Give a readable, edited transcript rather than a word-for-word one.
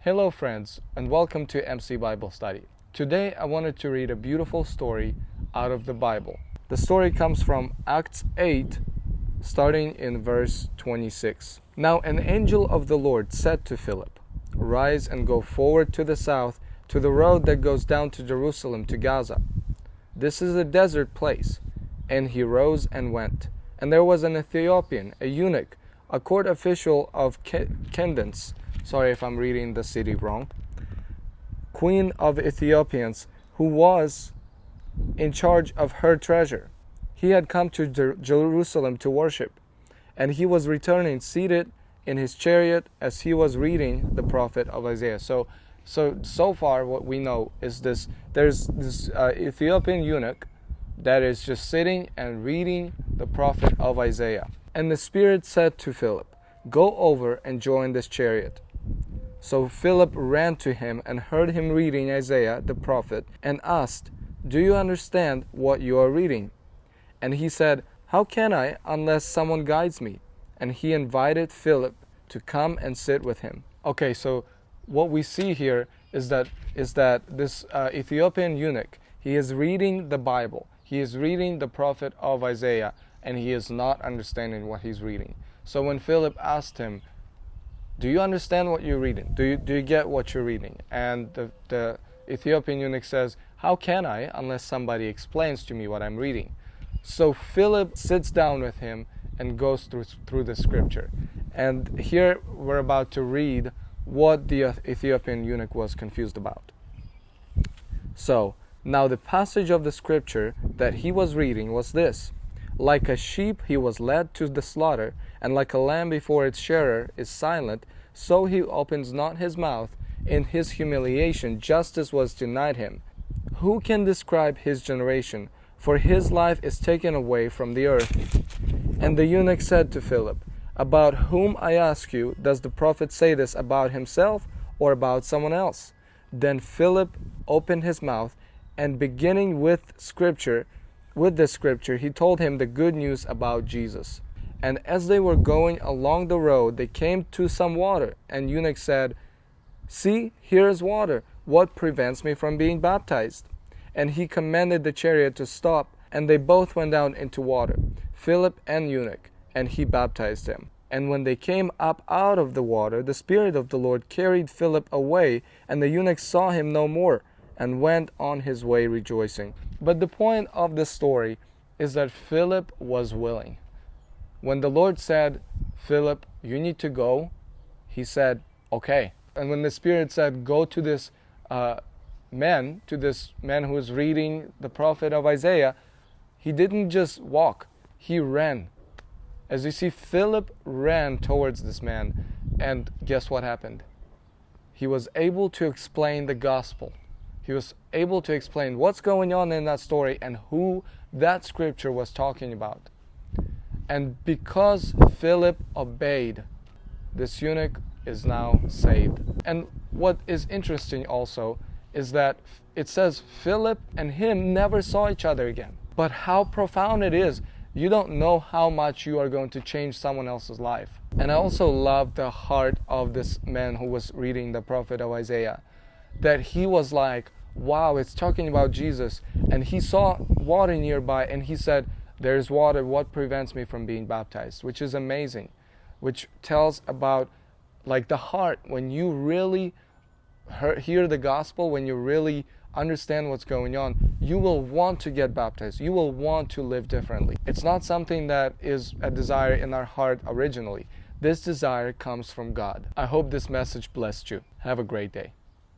Hello friends, and welcome to MC Bible Study. Today I wanted to read a beautiful story out of the Bible. The story comes from Acts 8, starting in verse 26. Now an angel of the Lord said to Philip, "Rise and go forward to the south, to the road that goes down to Jerusalem to Gaza. This is a desert place." And he rose and went. And there was an Ethiopian, a eunuch, a court official of Candace, sorry if I'm reading the city wrong, queen of Ethiopians, who was in charge of her treasure. He had come to Jerusalem to worship, and he was returning seated in his chariot as he was reading the prophet of Isaiah. So far what we know is there's this Ethiopian eunuch that is just sitting and reading the prophet of Isaiah. And the Spirit said to Philip, "Go over and join this chariot." So Philip ran to him and heard him reading Isaiah the prophet and asked, "Do you understand what you are reading?" And he said, "How can I unless someone guides me?" And he invited Philip to come and sit with him. Okay, so what we see here is that this Ethiopian eunuch, he is reading the Bible. He is reading the prophet of Isaiah, and he is not understanding what he's reading. So when Philip asked him, "Do you understand what you're reading? Do you get what you're reading?" And the Ethiopian eunuch says, "How can I unless somebody explains to me what I'm reading?" So Philip sits down with him and goes through the scripture. And here we're about to read what the Ethiopian eunuch was confused about. So, now the passage of the scripture that he was reading was this: "Like a sheep he was led to the slaughter, and like a lamb before its shearer is silent, so he opens not his mouth. In his humiliation justice was denied him. Who can describe his generation? For his life is taken away from the earth." And the eunuch said to Philip, "About whom, I ask you, does the prophet say this, about himself or about someone else?" Then Philip opened his mouth, and beginning with the scripture, he told him the good news about Jesus. And as they were going along the road, they came to some water. And eunuch said, "See, here is water. What prevents me from being baptized?" And he commanded the chariot to stop, and they both went down into water, Philip and eunuch, and he baptized him. And when they came up out of the water, the Spirit of the Lord carried Philip away, and the eunuch saw him no more, and went on his way rejoicing. But the point of the story is that Philip was willing. When the Lord said, "Philip, you need to go," he said, "Okay." And when the Spirit said, "Go to this man who is reading the prophet of Isaiah," he didn't just walk, he ran. As you see, Philip ran towards this man, and guess what happened? He was able to explain the gospel. He was able to explain what's going on in that story and who that scripture was talking about. And because Philip obeyed, this eunuch is now saved. And what is interesting also is that it says Philip and him never saw each other again. But how profound it is. You don't know how much you are going to change someone else's life. And I also love the heart of this man who was reading the prophet of Isaiah. That he was like, wow, it's talking about Jesus. And he saw water nearby and he said, "There's water, what prevents me from being baptized?" Which is amazing. Which tells about like the heart. When you really hear the gospel, when you really understand what's going on, you will want to get baptized. You will want to live differently. It's not something that is a desire in our heart originally. This desire comes from God. I hope this message blessed you. Have a great day.